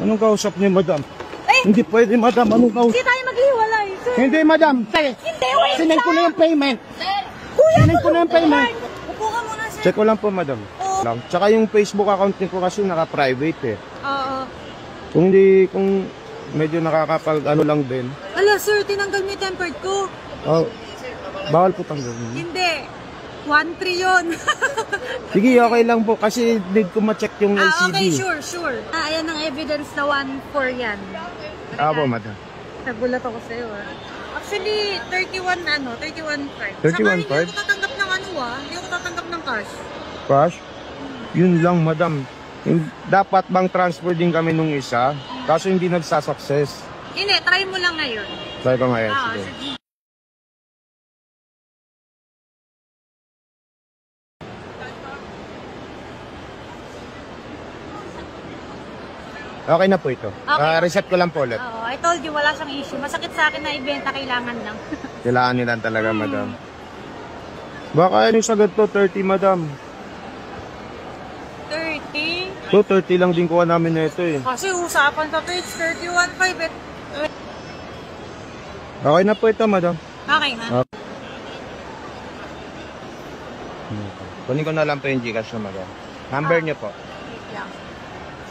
Anong kausap niyo, madam? Eh, Hindi pwede, madam. Anong kausap? hindi tayo maghiwalay, sir. Hindi, madam. Hindi, wait Sinend ko na yung payment. Sir, kuya, Sinend ko na yung payment. upo ka muna, sir. Check ko lang po, madam. Oo. Lang. Tsaka yung Facebook account niyo ko kasi naka-private eh. Oo. Kung medyo nakakapag ano lang din. Ala, sir, tinanggal mo yung tempered ko. Oh, bawal po tanggalin. Hindi. 1-3 yun. Sige, okay lang po kasi need ko ma-check yung LCD. Okay, sure. Ayan ang evidence na 1-4 yan. Po, madam. Nagulat ako sa'yo, Actually, 31.5. 31.5? Saka hindi ako tatanggap ng hindi ako tatanggap ng cash. Cash? Yun lang, madam. Dapat bang transfer din kami nung isa? Kaso hindi nagsasucess. Hindi, try mo lang ngayon. Try ko ngayon, sige. Sige. Okay na po ito. Okay. Reset ko lang po ulit. Oo, I told you, wala siyang issue. Masakit sa akin na ibenta, kailangan lang. Kailangan nila talaga, madam. Baka yung sagot to, 30, madam. 30? So, 30 lang din kuha namin na ito eh. Kasi usapan sa page, 31.5 eh. Okay na po ito, madam. Okay na. Okay. Kunin ko na lang po yung Gcash na, madam. Number niyo po. Wait lang.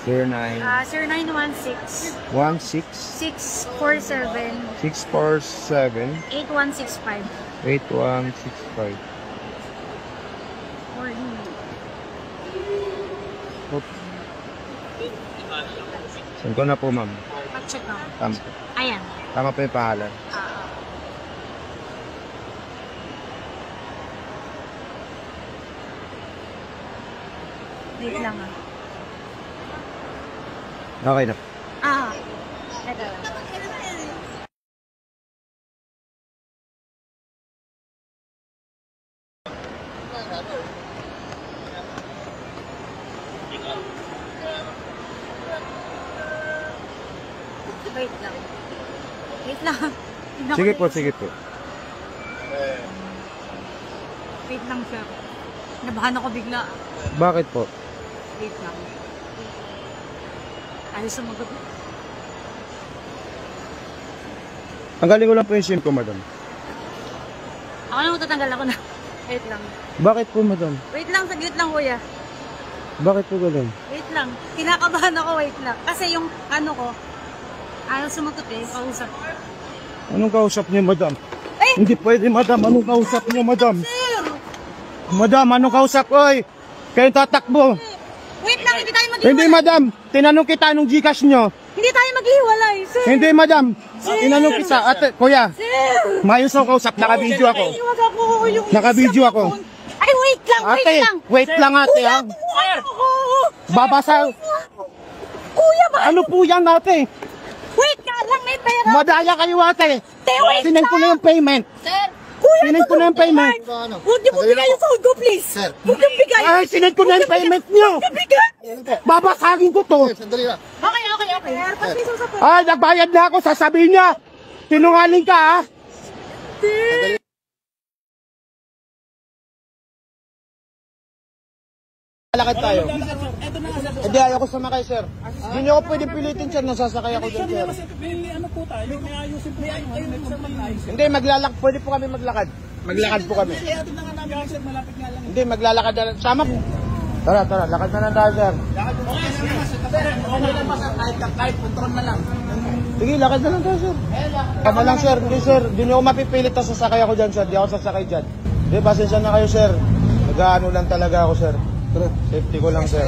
09 0916 16 647 647 8165. 8165. Oops. Saan ko na po, ma'am? Pag-check na. Tama. Ayan. Tama po yung pangalan. Wait lang Okay na. Ito. Wait lang. Wait lang. Sige po, sige po. Wait lang, sir. Nabahan ako bigla. Bakit po? Wait lang. Ano sumagot? Tanggalin ko lang po yung SIM ko, madam. Ako na matatanggal ako na. Wait lang. Bakit po, madam? Wait lang, saglit lang, kuya. Bakit po ganun? Wait lang. Kinakabahan ako, wait lang. Kasi yung ano ko, ayaw sumagot eh, kausap. Anong kausap niyo, madam? Eh! Hindi pwede, madam. Anong kausap niyo, madam? Sir! Madam, anong kausap? Oy! Kayo tatakbo. Wait lang, hindi tayo maghiwalay. Hindi, madam. Tinanong kita anong Gcash nyo. Hindi tayo maghiwalay, sir. Hindi, madam. Tinanong kita. Ate, kuya. Sir! Mayos ako kausap. Naka-video ako. Iwag ako yung Naka-video ako. Ay, wait lang, Ate, wait lang, ate. Ha? Kuya, Babasa. kuya ba? Ano po yan, ate? Wait ka lang, may pera. Madaya kayo, ate. Wait Sinend ko na yung payment. Sir! Kuya, Sinend ko na yung payment. huwag niyo po bigay yung phone ko, please. Sir. Huwag niyo bigay. Ay, sinend ko na yung payment nyo. Bigay. Babasagin ko to. Okay. Airpod, please, usap. Ay, nagbayad na ako. Sasabihin niya. Sinungaling ka, ha? Lakad tayo. Hindi, ayoko sumakay, sir. Hindi niyo ako pwedeng pilitin, sir. Nasasakay ako dyan, sir. May ano po tayo, may ayusin po tayo. Hindi, pwede po kami maglakad. Maglakad po kami. Iatid na nga namin, sir, malapit nga lang. Hindi, maglalakad na. Sama po. Tara, lakad na lang tayo, sir. Okay lang pa, sir, kahit control na lang. Sige, lakad na lang tayo, sir. Tama lang, sir. Hindi, sir. Hindi niyo ako mapipilit na sasakay ako dyan, sir. Hindi ako sasakay dyan. Hindi, pasensya na kayo, sir. Nag-ano lang talaga ako, sir. Safety ko lang, sir.